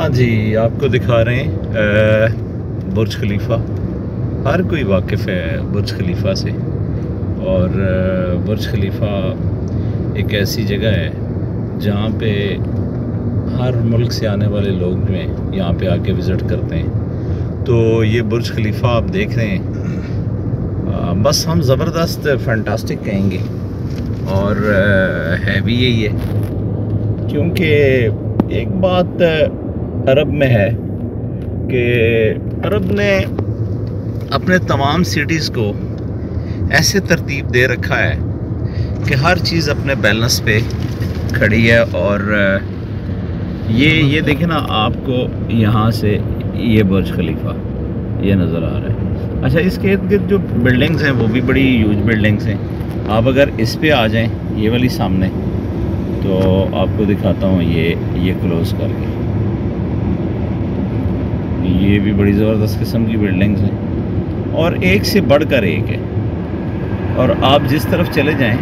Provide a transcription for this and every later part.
हाँ जी, आपको दिखा रहे हैं बुर्ज खलीफा। हर कोई वाकिफ़ है बुर्ज खलीफा से। और बुर्ज खलीफा एक ऐसी जगह है जहाँ पे हर मुल्क से आने वाले लोग जो हैं यहाँ पे आके विज़िट करते हैं। तो ये बुर्ज खलीफा आप देख रहे हैं, बस हम ज़बरदस्त फैंटास्टिक कहेंगे। और है भी यही है, क्योंकि एक बात अरब में है कि अरब ने अपने तमाम सिटीज़ को ऐसे तरतीब दे रखा है कि हर चीज़ अपने बैलेंस पे खड़ी है। और ये देखें ना, आपको यहाँ से ये बुर्ज खलीफा ये नज़र आ रहा है। अच्छा, इसके इर्द गिर्द जो बिल्डिंग्स हैं वो भी बड़ी ह्यूज बिल्डिंग्स हैं। आप अगर इस पे आ जाएं, ये वाली सामने, तो आपको दिखाता हूँ ये क्लोज़ करके। ये भी बड़ी ज़बरदस्त किस्म की बिल्डिंग्स हैं और एक से बढ़कर एक है। और आप जिस तरफ चले जाएं,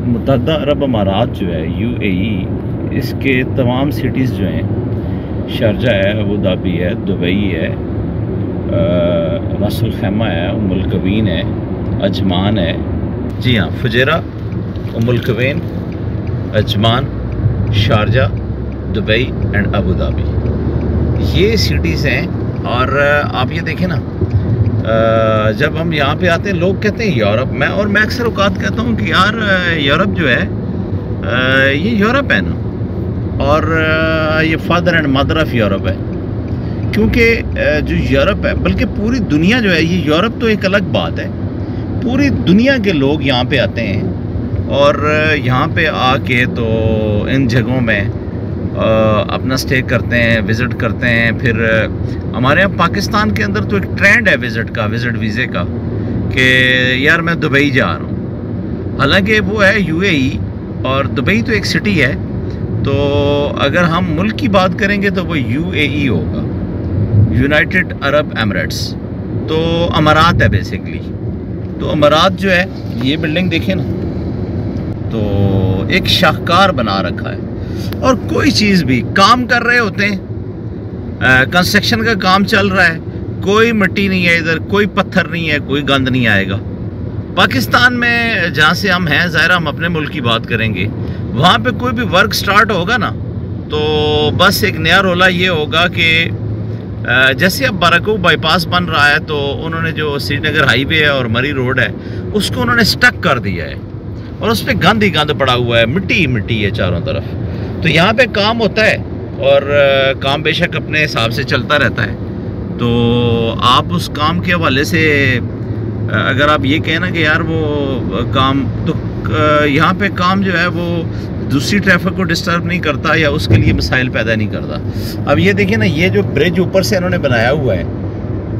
मुत्तहदा अरब अमारात जो है UAE, इसके तमाम सिटीज़ जो हैं, शारजा है, अबू धाबी है, दुबई है, रास अल खैमा है, उम्मुल कवीन है, अजमान है। जी हाँ, फुजैरा, उम्मुल कवीन, Ajman, Sharjah, Dubai and Abu Dhabi, ये सिटीज़ हैं। और आप ये देखें ना, जब हम यहाँ पे आते हैं लोग कहते हैं यूरोप। मैं अक्सर औकात कहता हूँ कि यार यूरोप जो है ये यूरोप है ना, और ये father and mother of Europe है। क्योंकि जो यूरोप है, बल्कि पूरी दुनिया जो है, ये यूरोप तो एक अलग बात है, पूरी दुनिया के लोग यहाँ पे आते हैं और यहाँ पे आके तो इन जगहों में अपना स्टे करते हैं, विज़िट करते हैं। फिर हमारे यहाँ पाकिस्तान के अंदर तो एक ट्रेंड है विज़िट वीज़े का, कि यार मैं दुबई जा रहा हूँ। हालांकि वो है UAE और दुबई तो एक सिटी है। तो अगर हम मुल्क की बात करेंगे तो वो UAE होगा, यूनाइटेड अरब एमिरेट्स। तो अमारात है बेसिकली। तो अमारात जो है, ये बिल्डिंग देखें ना, तो एक शाहकार बना रखा है। और कोई चीज़ भी काम कर रहे होते हैं, कंस्ट्रक्शन का काम चल रहा है, कोई मिट्टी नहीं है इधर, कोई पत्थर नहीं है, कोई गंद नहीं आएगा। पाकिस्तान में जहाँ से हम हैं, ज़ाहिर हम अपने मुल्क की बात करेंगे, वहाँ पे कोई भी वर्क स्टार्ट होगा ना, तो बस एक नया रोला ये होगा कि जैसे अब बाराकू बाईपास बन रहा है, तो उन्होंने जो श्रीनगर हाईवे है और मरी रोड है, उसको उन्होंने स्टक कर दिया है और उस पर गंद ही गंद पड़ा हुआ है, मिट्टी ही मिट्टी है चारों तरफ। तो यहाँ पे काम होता है और काम बेशक अपने हिसाब से चलता रहता है। तो आप उस काम के हवाले से अगर आप ये कहना कि यार वो काम, तो यहाँ पे काम जो है वो दूसरी ट्रैफिक को डिस्टर्ब नहीं करता या उसके लिए मसाइल पैदा नहीं करता। अब ये देखिए ना, ये जो ब्रिज ऊपर से इन्होंने बनाया हुआ है,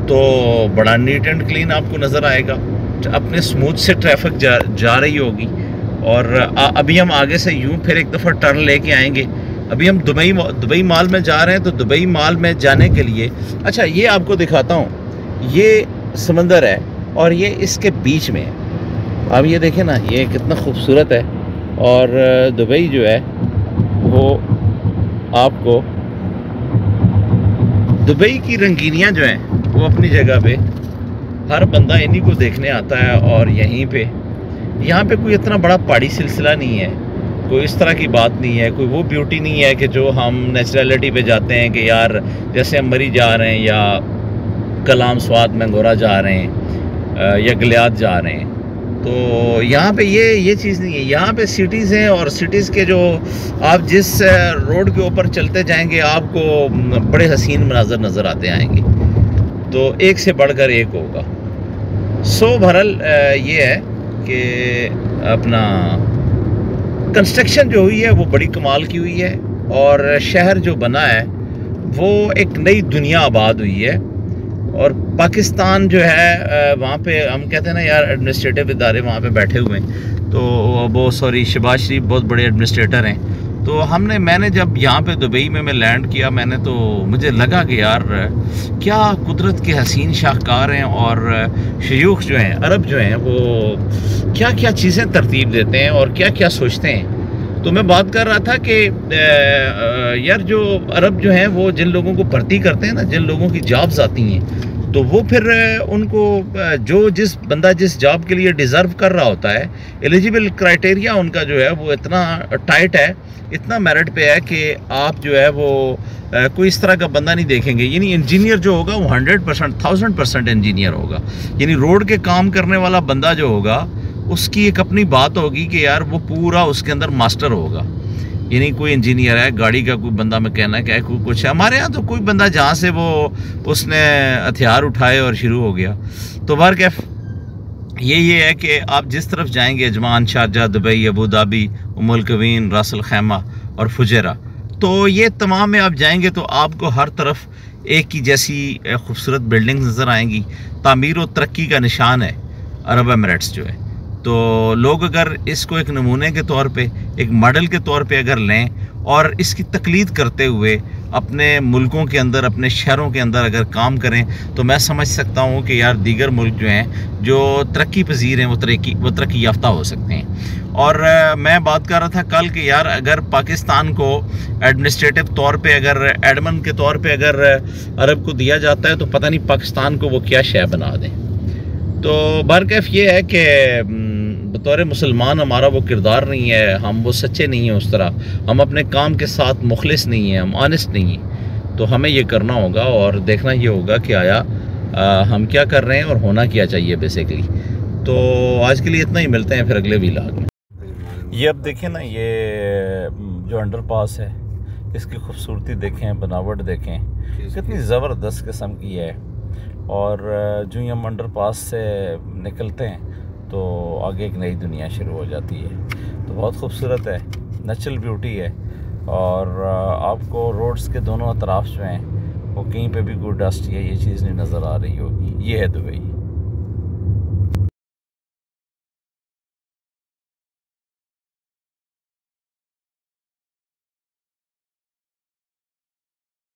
तो बड़ा नीट एंड क्लीन आपको नज़र आएगा, अपने स्मूथ से ट्रैफिक जा रही होगी। और अभी हम आगे से यूं फिर एक दफ़ा टर्न लेके आएंगे। अभी हम दुबई मॉल में जा रहे हैं, तो दुबई मॉल में जाने के लिए, अच्छा ये आपको दिखाता हूँ, ये समंदर है और ये इसके बीच में है। अब ये देखें ना, ये कितना खूबसूरत है। और दुबई जो है वो आपको, दुबई की रंगीनियाँ जो हैं वो अपनी जगह पे, हर बंदा इन्हीं को देखने आता है। और यहाँ पे कोई इतना बड़ा पहाड़ी सिलसिला नहीं है, कोई इस तरह की बात नहीं है, कोई वो ब्यूटी नहीं है कि जो हम नेचुरलिटी पे जाते हैं कि यार जैसे हम मरी जा रहे हैं या कलाम स्वाद मंगोरा जा रहे हैं या गलियात जा रहे हैं। तो यहाँ पे ये चीज़ नहीं है। यहाँ पे सिटीज़ हैं और सिटीज़ के जो आप जिस रोड के ऊपर चलते जाएंगे, आपको बड़े हसीन मनाज़र नज़र आते आएंगे। तो एक से बढ़कर एक होगा। सो बहरहाल ये है कि अपना कंस्ट्रक्शन जो हुई है वो बड़ी कमाल की हुई है और शहर जो बना है वो एक नई दुनिया आबाद हुई है। और पाकिस्तान जो है, वहाँ पे हम कहते हैं ना यार, एडमिनिस्ट्रेटिव इदारे वहाँ पे बैठे हुए हैं। तो वो शहबाज शरीफ बहुत बड़े एडमिनिस्ट्रेटर हैं। तो मैंने जब यहाँ पे दुबई में मैं लैंड किया, मुझे लगा कि यार क्या कुदरत के हसीन शाहकार हैं और शयूख जो हैं, अरब जो हैं, वो क्या क्या चीज़ें तरतीब देते हैं और क्या क्या सोचते हैं। तो मैं बात कर रहा था कि यार जो अरब जो हैं वो जिन लोगों को भर्ती करते हैं ना, जिन लोगों की जॉब्स आती हैं, तो वो फिर उनको जो जिस बंदा जिस जॉब के लिए डिज़र्व कर रहा होता है, एलिजिबल क्राइटेरिया उनका जो है वो इतना टाइट है, इतना मेरिट पे है कि आप जो है वो कोई इस तरह का बंदा नहीं देखेंगे। यानी इंजीनियर जो होगा वो 100%, 1000% इंजीनियर होगा। यानी रोड के काम करने वाला बंदा जो होगा उसकी एक अपनी बात होगी कि यार वो पूरा उसके अंदर मास्टर होगा। यानी कोई इंजीनियर है, गाड़ी का कोई बंदा मैकेनिक है, कोई कुछ है। हमारे यहाँ तो कोई बंदा जहाँ से वो उसने हथियार उठाए और शुरू हो गया। तो बार कैफ ये है कि आप जिस तरफ जाएंगे, Ajman, Sharjah, Dubai, Abu Dhabi, Umm Quwain, Ras Al खैमा और फुजैरा, तो ये तमाम में आप जाएंगे तो आपको हर तरफ एक ही जैसी खूबसूरत बिल्डिंग्स नज़र आएंगी। तामीर और तरक्की का निशान है अरब एमिरेट्स जो है। तो लोग अगर इसको एक नमूने के तौर पे, एक मॉडल के तौर पे अगर लें और इसकी तकलीद करते हुए अपने मुल्कों के अंदर, अपने शहरों के अंदर अगर काम करें, तो मैं समझ सकता हूँ कि यार दीगर मुल्क जो हैं जो तरक्की पजीर हैं वो तरक्की याफ्ता हो सकते हैं। और मैं बात कर रहा था कल कि यार अगर पाकिस्तान को एडमिनिस्ट्रेटिव तौर पे, अगर एडमन के तौर पे अगर अरब को दिया जाता है, तो पता नहीं पाकिस्तान को वो क्या शय बना दें। तो बहरकैफ ये है कि बतौर मुसलमान हमारा वो किरदार नहीं है, हम वो सच्चे नहीं हैं उस तरह, हम अपने काम के साथ मुखलिस नहीं हैं, हम ऑनेस्ट नहीं हैं। तो हमें ये करना होगा और देखना ये होगा कि आया हम क्या कर रहे हैं और होना क्या चाहिए बेसिकली। तो आज के लिए इतना ही, मिलते हैं फिर अगले व्लॉग में। ये अब देखें ना, ये जो अंडरपास है इसकी खूबसूरती देखें, बनावट देखें, कितनी ज़बरदस्त किस्म की है। और जो ही हम अंडरपास से निकलते हैं तो आगे एक नई दुनिया शुरू हो जाती है। तो बहुत खूबसूरत है, नेचुरल ब्यूटी है। और आपको रोड्स के दोनों अतराफ जो हैं वो कहीं पे भी कोई डस्ट या ये चीज़ नहीं नज़र आ रही होगी। ये है दुबई।